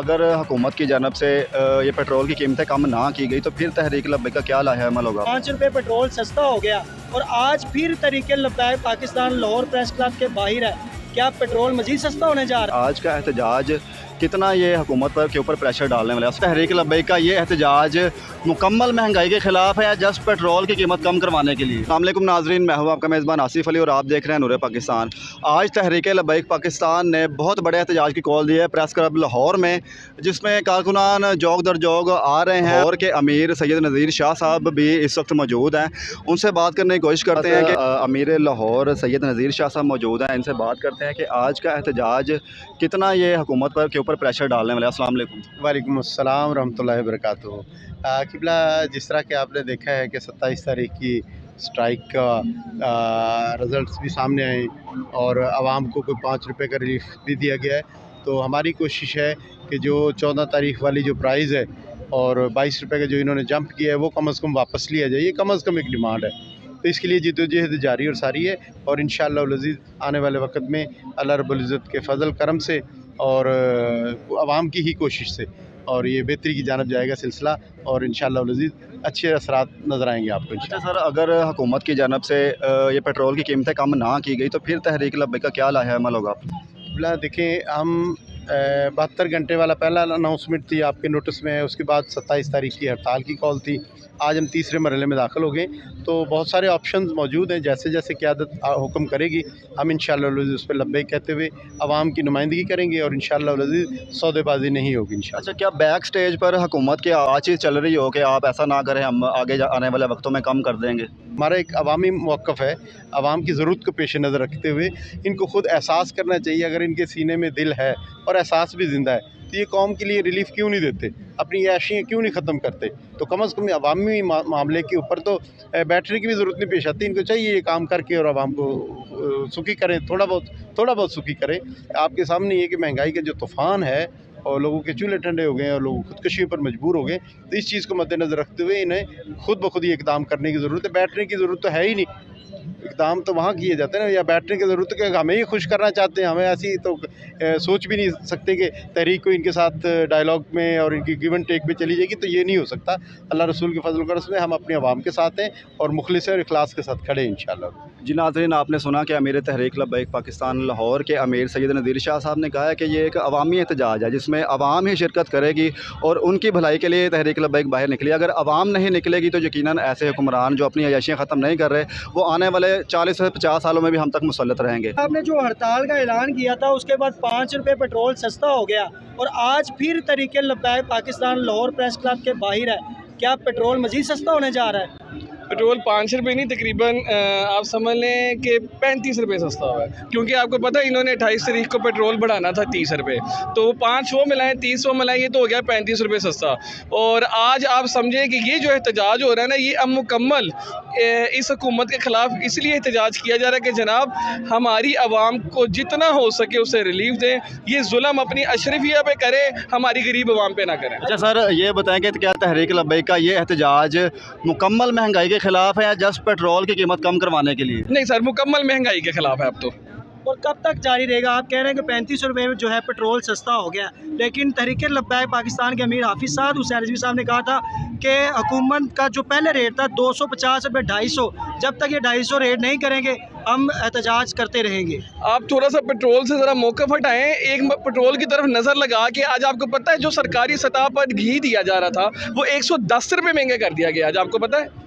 अगर हुकूमत की जानब से ये पेट्रोल की कीमतें कम ना की गई तो फिर तहरीक लब्बैक का क्या लाहेअमल होगा? 5 रुपये पेट्रोल सस्ता हो गया और आज फिर तहरीक लब्बैक पाकिस्तान लाहौर प्रेस क्लब के बाहर है। क्या पेट्रोल मजीद सस्ता होने जा रहा है? आज का एहतजाज कितना ये हुकूमत के ऊपर प्रेशर डालने वाला है? तहरीक लब्बैक का ये एहतजाज मुकम्मल महंगाई के खिलाफ है या जस्ट पेट्रोल की कीमत कम करवाने के लिए? अस्सलाम वालेकुम नाजरीन, मैं हूँ आपका मेज़बान आसिफ अली और आप देख रहे हैं नूर पाकिस्तान। आज तहरीक लब्बैक पाकिस्तान ने बहुत बड़े एहतजाज की कॉल दी है प्रेस क्लब लाहौर में, जिसमें कारकुनान जौग दर जौग आ रहे हैं। लाहौर के अमीर सैयद नज़ीर शाह साहब भी इस वक्त मौजूद हैं। उनसे बात करने की कोशिश करते हैं कि अमीर लाहौर सैयद नज़ीर शाह साहब मौजूद हैं। इनसे बात करते हैं कि आज का एहतजाज कितना ये हुकूमत के ऊपर प्रेशर डालने वाला है। अस्सलाम वालेकुम। वालेकुम अस्सलाम रहमतुल्लाहि व बरकातुहू। किबला, जिस तरह के आपने देखा है कि 27 तारीख की स्ट्राइक का रिज़ल्ट्स भी सामने आए और आवाम को कोई 5 रुपये का रिलीफ भी दिया गया है, तो हमारी कोशिश है कि जो 14 तारीख वाली जो प्राइज़ है और 22 रुपये का जो इन्होंने जंप किया है वो कम अज़ कम वापस लिया जाए। ये कम अज़ कम एक डिमांड है, तो इसके लिए जिद्दोजहद जारी और सारी है और इंशाअल्लाह अज़ीज़ आने वाले वक्त में अल्लाह रब्बुल इज़्ज़त के फ़ज़ल करम से और आवाम की ही कोशिश से और ये बेहतरी की जानब जाएगा सिलसिला और इंशाअल्लाह अज़ीज़ अच्छे असरात नज़र आएंगे आपको। अच्छा सर, अगर हुकूमत की जानब से ये पेट्रोल की कीमतें कम ना की गई तो फिर तहरीक लब्बैक का क्या लाहेअमल होगा? देखें, हम 72 घंटे वाला पहला अनाउंसमेंट थी आपके नोटिस में, उसके बाद 27 तारीख की हड़ताल की कॉल थी। आज हम तीसरे मरहले में दाखिल हो गए, तो बहुत सारे ऑप्शंस मौजूद हैं। जैसे जैसे क़यादत हुक्म करेगी हम इंशाअल्लाह उस पर लब्बैक कहते हुए आवाम की नुमाइंदगी करेंगे और इंशाअल्लाह सौदेबाजी नहीं होगी इंशाअल्लाह। अच्छा, क्या बैक स्टेज पर हुकूमत की चीज़ चल रही हो कि आप ऐसा ना करें, हम आगे आने वाले वक्तों में कम कर देंगे? हमारा एक अवामी मौक़िफ़ है, आवाम की ज़रूरत को पेश नज़र रखते हुए इनको ख़ुद एहसास करना चाहिए। अगर इनके सीने में दिल है और एहसास भी ज़िंदा है तो ये कौम के लिए रिलीफ़ क्यों नहीं देते, अपनी ऐशियाँ क्यों नहीं ख़त्म करते? तो कम अज़ कम अवामी मामले के ऊपर तो बैठने की भी ज़रूरत नहीं पेश आती। इनको चाहिए ये काम करके और आवाम को सुखी करें, थोड़ा बहुत सुखी करें। आपके सामने ये कि महंगाई का जो तूफ़ान है और लोगों के चूल्हे ठंडे हो गए और लोग खुदकशी पर मजबूर हो गए, तो इस चीज़ को मद्देनज़र रखते हुए इन्हें खुद ब खुद ये इक़दाम करने की ज़रूरत है। बैठने की ज़रूरत तो है ही नहीं, इक़दाम तो वहाँ किए जाते हैं ना, या बैठने की ज़रूरत है कि हमें ही खुश करना चाहते हैं। हमें ऐसी तो सोच भी नहीं सकते कि तहरीक को इनके साथ डायलॉग में और इनकी गिव एंड टेक में चली जाएगी, तो ये नहीं हो सकता। अल्लाह रसूल के फजल करम से हम अपने अवाम के साथ हैं और मुखलिस और इखलास के साथ खड़े हैं इंशाअल्लाह। जी नाज़रीन, आपने सुना कि अमीर तहरीक लब्बैक पाकिस्तान लाहौर के अमीर सैयद नज़ीर शाह साहब ने कहा है कि ये एक अवामी एहतजाज है जिसमें अवाम ही शिरकत करेगी और उनकी भलाई के लिए तहरीक लब्बैक बाहर निकली। अगर अवाम नहीं निकलेगी तो यकीनन ऐसे हुक्मरान जो अपनी अयाशियाँ ख़त्म नहीं कर रहे वो आने वाले 40 से 50 सालों में भी हम तक मुसल्लत रहेंगे। आपने जो हड़ताल का ऐलान किया था उसके बाद 5 रुपये पेट्रोल सस्ता हो गया और आज फिर तहरीक लब्बैक पाकिस्तान लाहौर प्रेस क्लब के बाहर है। क्या पेट्रोल मजीद सस्ता होने जा रहा है? पेट्रोल 5 रुपये नहीं, तकरीबन आप समझ लें कि 35 रुपये सस्ता हुआ है, क्योंकि आपको पता है इन्होंने 28 तारीख को पेट्रोल बढ़ाना था 30 रुपये, तो 5 वो मिलाएं 30 वो मिलाएं, ये तो हो गया 35 रुपये सस्ता। और आज आप समझें कि ये जो एहतजाज हो रहा है ना, ये अब मुकम्मल इस हुकूमत के ख़िलाफ़ इसलिए एहतजाज किया जा रहा है कि जनाब हमारी आवाम को जितना हो सके उसे रिलीफ दें, ये जुल्म अपनी अशरफिया पे करें, हमारी गरीब आवाम पे ना करें। अच्छा सर, ये बताएं कि क्या तहरीक लब्बैक का ये एहतजाज मुकम्मल महंगाई के खिलाफ है या जस्ट पेट्रोल की कीमत कम करवाने के लिए? नहीं सर, मुकम्मल महंगाई के खिलाफ है अब तो। और कब तक जारी रहेगा? आप कह रहे हैं कि 35 रुपये में जो है पेट्रोल सस्ता हो गया, लेकिन तहरीक लब्बैक पाकिस्तान के अमीर हाफिज़ साद हुसैन रिजवी साहब ने कहा था कि हुकूमत का जो पहले रेट था 250 रुपये 250, जब तक ये 250 रेट नहीं करेंगे हम एहतजाज करते रहेंगे। आप थोड़ा सा पेट्रोल से ज़रा मौक़िफ़ हटाएं, एक पेट्रोल की तरफ नज़र लगा के। आज आपको पता है जो सरकारी सतह पर घी दिया जा रहा था वो 110 रुपये महंगा कर दिया गया। आज आपको पता है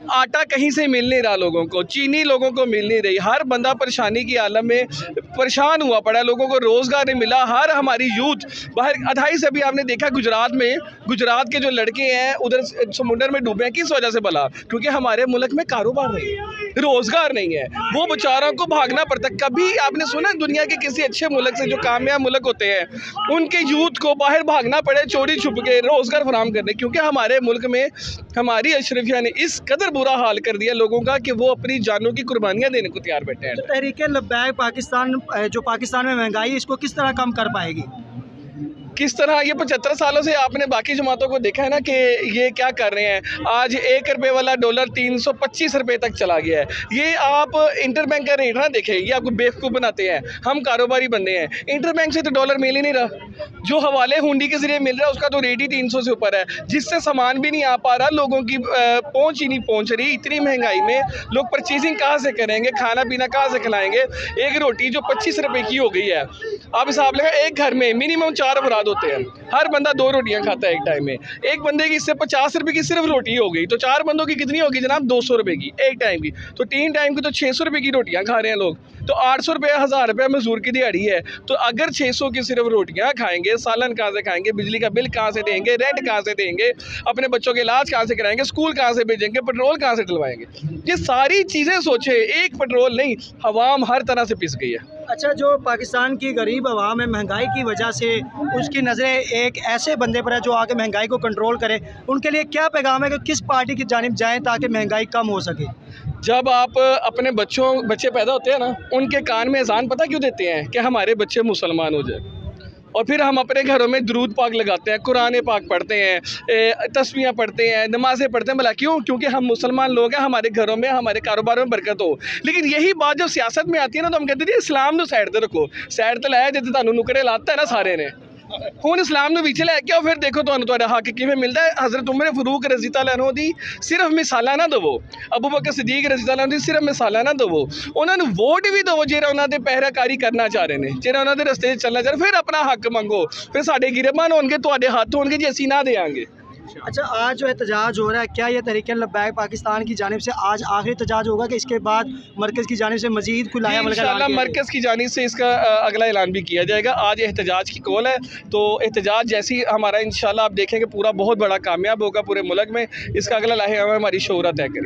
आटा कहीं से मिल नहीं रहा लोगों को, चीनी लोगों को मिल नहीं रही, हर बंदा परेशानी की आलम में परेशान हुआ पड़ा है, लोगों को रोज़गार नहीं मिला। हर हमारी यूथ बाहर 28 से अभी आपने देखा गुजरात में, गुजरात के जो लड़के हैं उधर समुंदर में डूबे हैं, किस वजह से भला? क्योंकि हमारे मुल्क में कारोबार नहीं है, रोज़गार नहीं है, वो बेचारों को भागना पड़ता। कभी आपने सुना दुनिया के किसी अच्छे मुल्क से जो कामयाब मुल्क होते हैं उनके यूथ को बाहर भागना पड़े चोरी छुप के रोज़गार फराहम करने? क्योंकि हमारे मुल्क में हमारी अशरफिया ने इस कदर बुरा हाल कर दिया लोगों का कि वो अपनी जानों की कुर्बानियां देने को तैयार बैठे हैं। तो तहरीक लब्बैक पाकिस्तान जो पाकिस्तान में महंगाई है इसको किस तरह कम कर पाएगी? किस तरह ये 75 सालों से आपने बाकी जमातों को देखा है ना कि ये क्या कर रहे हैं। आज 1 रुपये वाला डॉलर 325 रुपये तक चला गया है। ये आप इंटरबैंक का रेट ना देखें, ये आपको बेवकूफ़ बनाते हैं। हम कारोबारी बंदे हैं, इंटरबैंक से तो डॉलर मिल ही नहीं रहा। जो हवाले हुंडी के ज़रिए मिल रहा है उसका तो रेट ही 300 से ऊपर है, जिससे सामान भी नहीं आ पा रहा, लोगों की पहुँच ही नहीं पहुँच रही। इतनी महंगाई में लोग परचेजिंग कहाँ से करेंगे, खाना पीना कहाँ से खिलाएँगे। एक रोटी जो 25 रुपये की हो गई है, आप हिसाब लगा, एक घर में मिनिमम 4 अफराद होते हैं, हर बंदा 2 रोटियां खाता है एक टाइम में। एक बंदे की इससे 50 रुपये की सिर्फ रोटी हो गई, तो 4 बंदों की कितनी होगी जनाब? 200 रुपये की एक टाइम की। तो 3 टाइम की तो 600 रुपये की रोटियां खा रहे हैं लोग। तो 800 रुपये 1000 रुपये मजदूर की दिहाड़ी है। तो अगर 600 की सिर्फ रोटियां खाएंगे, सालन कहाँ से खाएंगे, बिजली का बिल कहाँ से देंगे, रेंट कहाँ से देंगे, अपने बच्चों के इलाज कहाँ से कराएंगे, स्कूल कहाँ से भेजेंगे, पेट्रोल कहाँ से डलवाएंगे। ये सारी चीज़ें सोचे, एक पेट्रोल नहीं, हवाम हर तरह से पिस गई है। अच्छा, जो पाकिस्तान की गरीब आवाम है, महंगाई की वजह से उसकी नज़रें एक ऐसे बंदे पर है जो आके महंगाई को कंट्रोल करे, उनके लिए क्या पैगाम है कि किस पार्टी की जानिब जाएं ताकि महंगाई कम हो सके? जब आप अपने बच्चे पैदा होते हैं ना, उनके कान में अजान पता क्यों देते हैं? कि हमारे बच्चे मुसलमान हो जाए। और फिर हम अपने घरों में दुरूद पाक लगाते हैं, कुरान पाक पढ़ते हैं, तस्बीहां पढ़ते हैं, नमाज़ें पढ़ते हैं। भला क्यों? क्योंकि हम मुसलमान लोग हैं, हमारे घरों में, हमारे कारोबार में बरकत हो। लेकिन यही बात जब सियासत में आती है ना, तो हम कहते हैं इस्लाम तो साइड ते रखो। साइड तो लाया जितने तुहानू नुकड़े लाता है ना सारे ने, हुण इस्लाम नूं विच लैके आओ, फिर देखो तुहानू तुहाडा हक किवें मिलदा है। हज़रत उमर फारूक रज़ी अल्लाह अन्हु दी सिर्फ मिसालां ना दवो, अबू बकर सिद्दीक रज़ी अल्लाह अन्हु दी सिर्फ मिसालां ना दवो, उन्हां नूं वोट भी दवो जेहड़ा उन्हां दे पहराकारी करना चाह रहे हैं, जेहड़ा उन्हां दे रस्ते चलना चाह रहे। फिर अपना हक मंगो, फिर साडे गिरबान होणगे, तुहाडे हत्थ होणगे जी असीं ना देंगे। अच्छा, आज जो एहतजाज हो रहा है, क्या ये तहरीक लब्बैक पाकिस्तान की जानिब से आज आखिरी एहतजाज होगा कि इसके बाद मरकज़ की जानिब से मज़ीद कोई लाया इंशाअल्लाह मरकज़ की जानिब से इसका अगला ऐलान भी किया जाएगा। आज एहतजाज की कॉल है, तो एहतजाज जैसी हमारा इंशाअल्लाह आप देखेंगे पूरा बहुत बड़ा कामयाब होगा पूरे मुल्क में। इसका अगला लाहे हमारी शोरा तय करेगी।